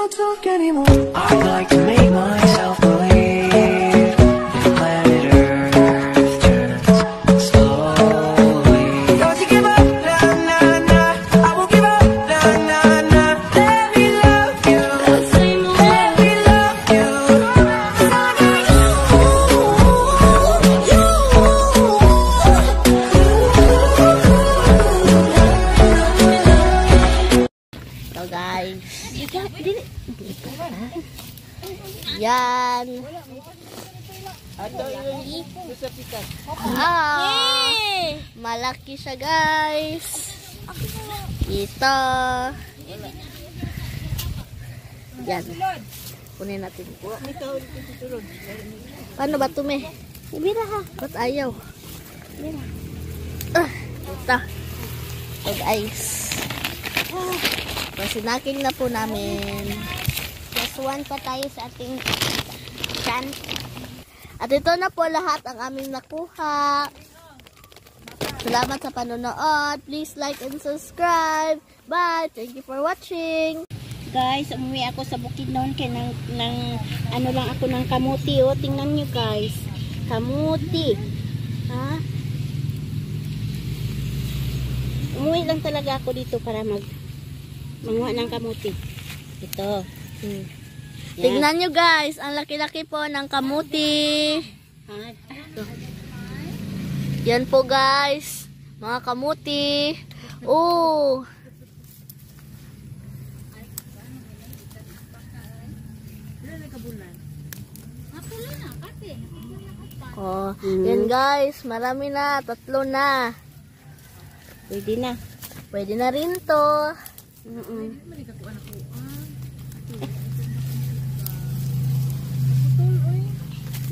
don't talk anymore. I'd like to make myself believe planet Earth turns slowly. Don't you give up, nah, nah, nah. I won't give up, nah, nah, nah. Let me love you. Let me love you. So guys, yan. Malaki siya guys. Ito. Yan. Kunin natin. Paano ba ito, me? Mira ha. Ba't ayaw? Mira. Ito. So guys. Pasinaking na po namin. Plus 1 pa tayo sa ating chan. At ito na po lahat ang aming nakuha. Salamat sa panonood. Please like and subscribe. Bye. Thank you for watching. Guys, umuwi ako sa bukid noon kaya ano lang ako ng kamuti. Oh, tingnan nyo guys. Kamuti. Ha? Umuwi lang talaga ako dito para manguha ng kamuti. Ito. Yan. Tignan nyo guys, ang laki-laki po ng kamuti. Yan po guys, mga kamuti. Oh. Oh, yan guys, marami na, 3 na. Pwede na. Pwede na rin to.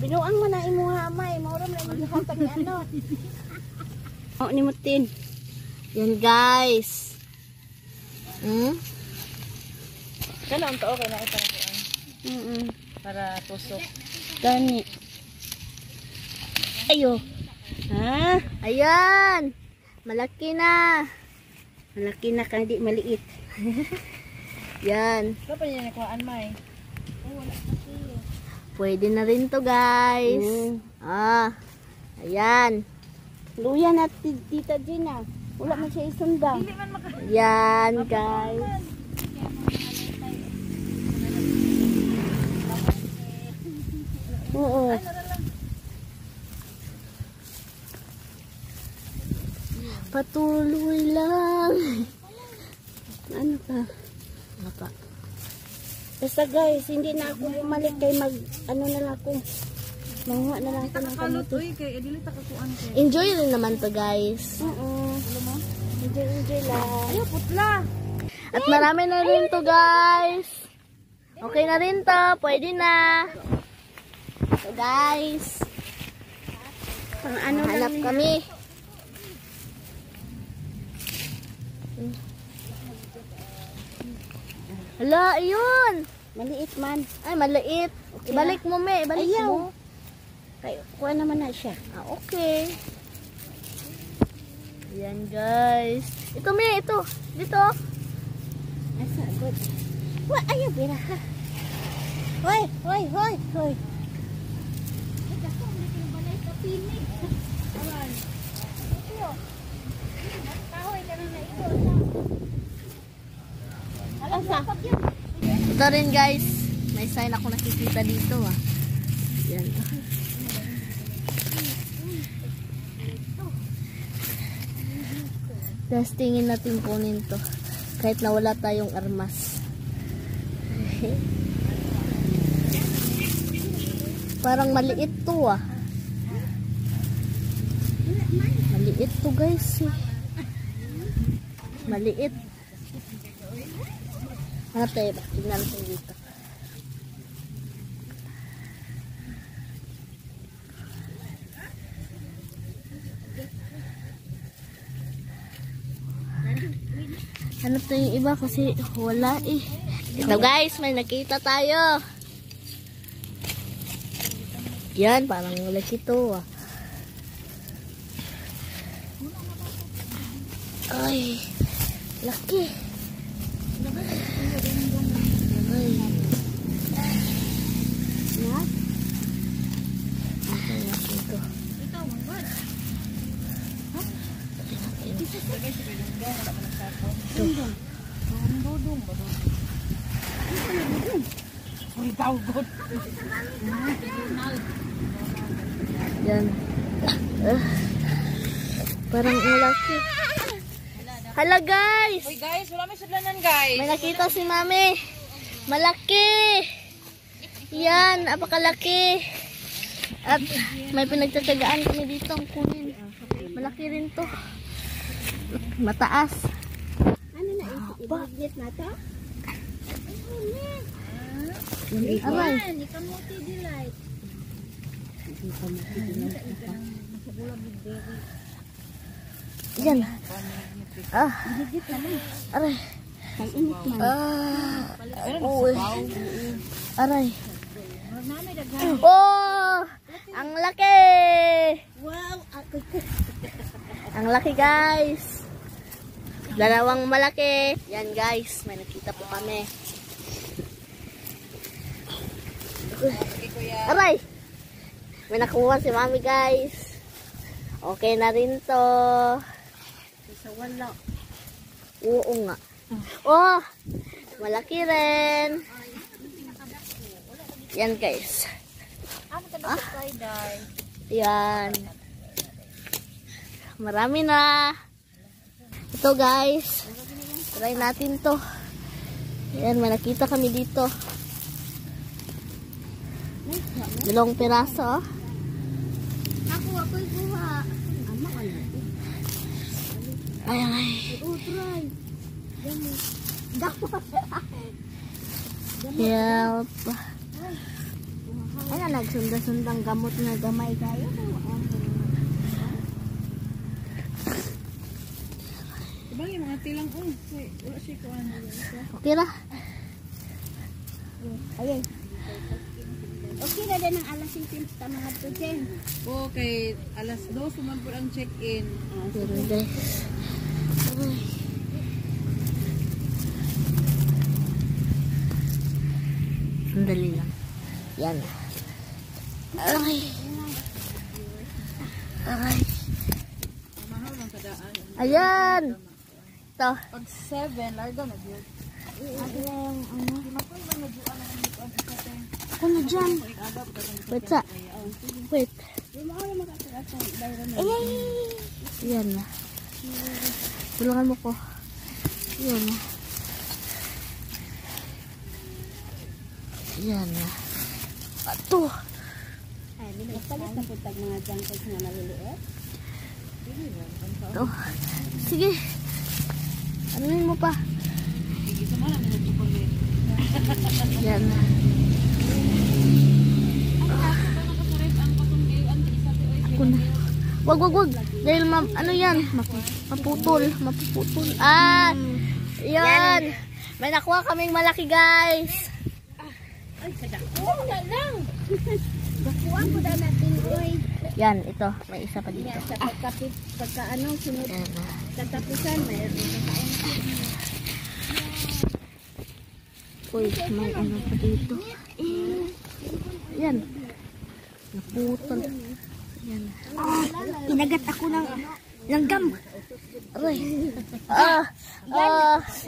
Binuang mo na imuha amay, mauram na imuha pag ano. Oh, nimutin. Yan guys. Kailan to okay na ito para tusok. Gani. Ayo. Ha? Ayan. Malaki na. Malaki na kandi maliit. Yan. Ano pa niya nakuhaan, May? Pwede na rin to guys. Ayan. Luya na Tita Gina. Wala man siya isundang. Ayan guys. Oo. Patuloy lang. Ano ka? Apa? Basta guys, hindi na ako bumalik kay ano na lang ako. Manguha na lang ako ng kamuti. Enjoy rin naman to guys. Oo. Enjoy lang. Ayaw, putla. At marami na rin to guys. Okay na rin to. Pwede na. So guys. Pang ano Hanap lang kami. Hala, ayun. maliit man. Ay, maliit. Okay Ibalik mo, me. Ibalik Ayaw. mo. Kaya kuha naman na siya. Okay. Ayan, guys. Ito, me. Ito. Dito. Asa, good. Wa, ayaw, bira ha. Hoy, hoy, hoy, hoy. Ito rin guys, may sign ako nakikita dito Yan. Testingin natin kunin to kahit na wala tayong armas. Parang maliit to Maliit to guys Maliit. Hanap tayo ba? Tignan natin dito. Hanap tayo yung iba kasi wala So guys, may nakita tayo. Yan, parang laki to Ay, laki. Ay. Yan. Parang malaki. Hala guys! Uy guys, wala may sudlanan guys. May nakita si Mami. Malaki! Yan, napakalaki. At may pinagtatagaan kami dito ang kunin. Malaki rin to. Mataas. Ano na ibigit na to? Aray. Ni kamuti delight. Yan. Aray. Uy. Aray. Oh! Ang laki! Wow, ako Ang laki guys. Dalawang malaki. Yan guys, may nakita po kami. Aray! May nakuha si Mami guys. Okay na rin to. sa wala. Oo nga. Oh! Malaki rin. Yan guys. Ano ka ba sa dye? Yan. Marami na. Ito guys. Try natin to. Yan, may nakita kami dito. Dalawang piraso. Ako'y kuha. Ama ka na. Ay, ay. Try. Help. Ay na, nagsunda-sundang gamot na gamay kayo. Diba yung mga tilang wala siya ko ano. Okay na. Ayun. Okay na din ang alas 5 sa mga tutin. Okay, alas 2 sumambol ang check-in. Pero guys. Aray. Sandali lang. Yan. Aray. Aray. Mahal ng kadaan. Ayan. Ito. Pag 7, larga na yun. Ako na dyan. Wait sa. Wait. Ay. Yan na. Tulungan mo ko. Yan na. Yan na. Ato. Ay, nagpalit na po tag mga jangkos nga maliliit. Ito. Sige. Anuin mo pa. Sige, sumala na yung chocolate. Yan na. Ako na. Wag. Dahil ano yan? Maputol. Mapuputol. Ah! Yan. May nakuha kaming malaki guys. Oo na lang. Nakuha ko na natin, oy. Yan, ito. May isa pa dito. Yan, sa pagka ano, sunod Yan na. katapusan, mayroon na kain. Uy, may ano pa dito. Yan. Naputol. Yan. Kinagat ako ng langgam. Aray.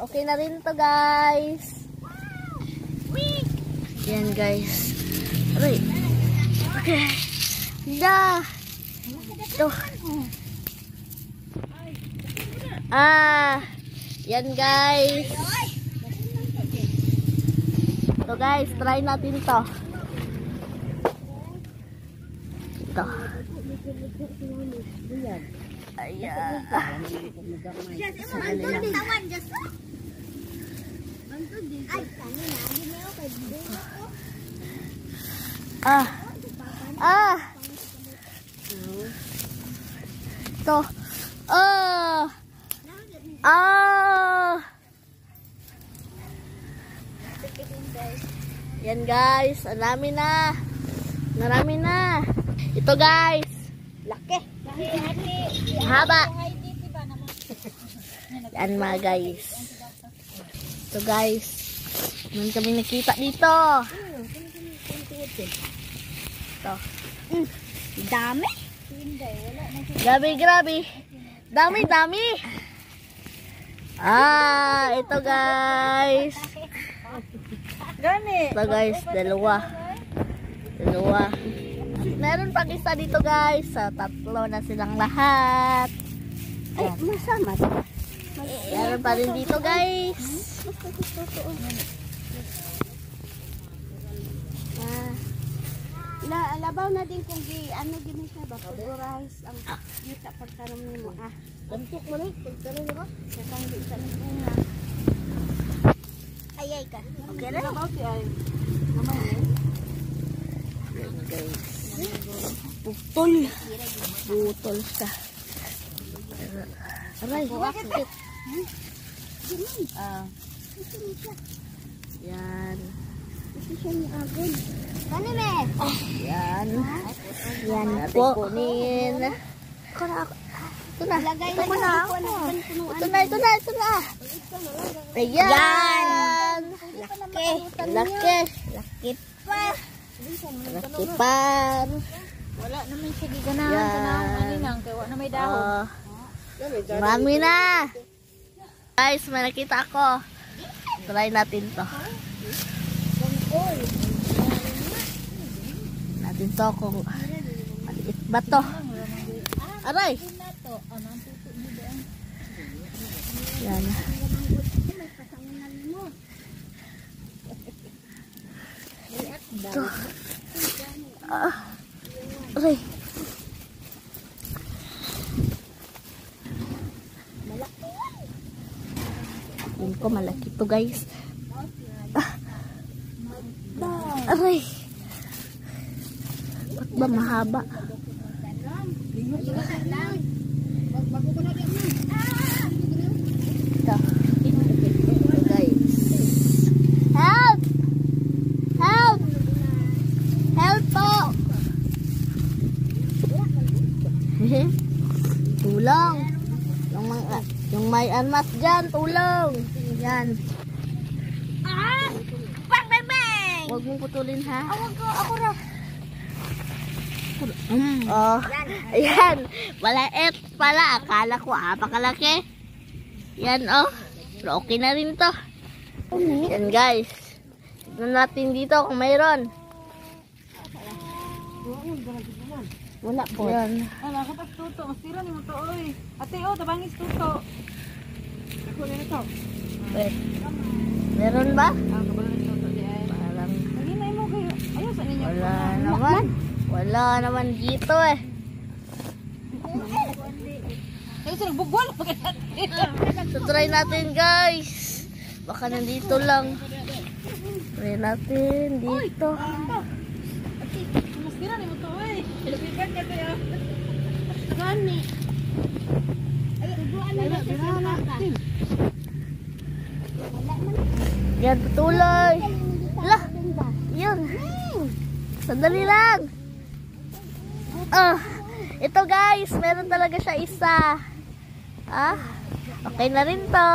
Okay na rin to guys. Yan guys. Aray. Okay. Da. Ito. Yan guys. So guys, try natin to. Ito. Ayan. Sandali lang. Ito. Yan guys, marami na. Ito guys, laki. Haba. Yan mga guys. Ito guys, meron kami nakita dito. Ito. Dami. Grabe. Dami. Ito guys. Gani. Ito guys, dalawa. Meron pang isa dito guys. Sa tatlo na silang lahat. Ay, masama. Meron pa rin dito guys. Labaw na din kung ano gini siya ba? Pagurize ang yuta pagkaroon nimo. Gantuk mo rin. Pagkaroon mo. Sa hindi sa nila. Ayay ka. Okay na. Labaw si ay. Butol siya. Aray, bakit? Yan. Ito siya ni Agon. Kani me? Yan. Yan Po. Kunin. Ito na. Lagay Ito na na. ako. Ito na. Ayan. Laki. Laki pa. Wala naman siya giganahan Yan. tanang aninang kay wa na may dahon. Marami na. Guys, may nakita ako. Try natin to. Natin to kung maliit ba to. Aray. Yan. Ito. Aray. Tingin ko malaki to guys. Aray. Ba't ba mahaba? Ito. Ito guys. Help! Help! Help po! Tulong! Yung may anmat dyan, tulong! Yan. Bang bang bang. Huwag mong putulin ha. Ako ra. Oh, ayan. Malait pala. Akala ko apakalaki. Yan oh. Pero okay na rin to. Yan guys. Tignan natin dito kung mayroon. Wala po. Yan. Ala ko tas tuto, masira ni mo to oy. Ate oh, tabangis tuto. Ako rin ito. Wait. Meron ba? Kabalo ni tuto di ay. Parang Lagi na mo kayo. Ayo sa ninyo. wala naman. Wala naman dito eh. Ay sa nagbugwal pa kay. So try natin guys. Baka nandito lang. Try natin dito. Masira ni mo to oy. Lupikan ka kayo. Gani. Ay, duduan na sa sarata. Yan, patuloy. Lah, yun. Sandali lang. Ito guys, meron talaga siya isa. Okay na rin to.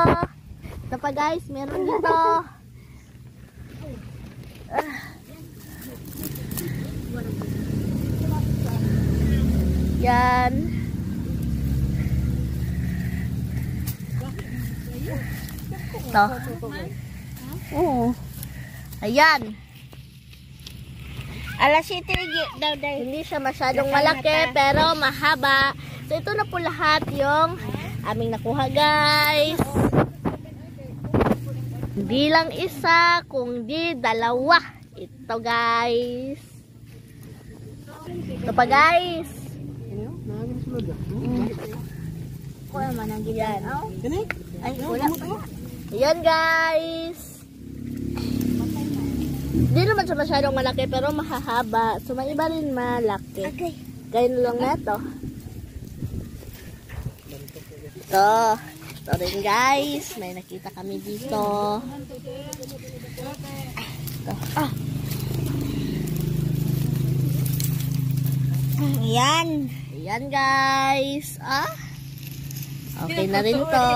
Ito pa guys, meron dito. Yan. Ito. Oo. Ayan. Alas 7 daw dahil. Hindi siya masyadong malaki pero mahaba. So ito na po lahat yung aming nakuha guys. Hindi lang isa, kundi dalawa. Ito guys. Ito pa guys. Kuya man ang giyan. Ay, wala pa. Ayan guys. Hindi naman siya masyadong malaki pero mahahaba. So may iba rin malaki. Okay. Gaya na lang neto. Ito. Ito rin guys. May nakita kami dito. Ito. Yan. Ayan guys. Okay na rin to.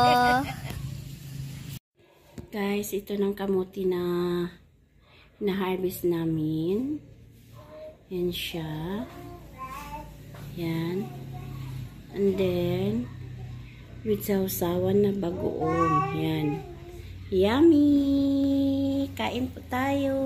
Guys, ito ng kamuti na harvest namin. Yan siya. Yan. And then with sausawan na bagoong. Yan. Yummy! Kain po tayo.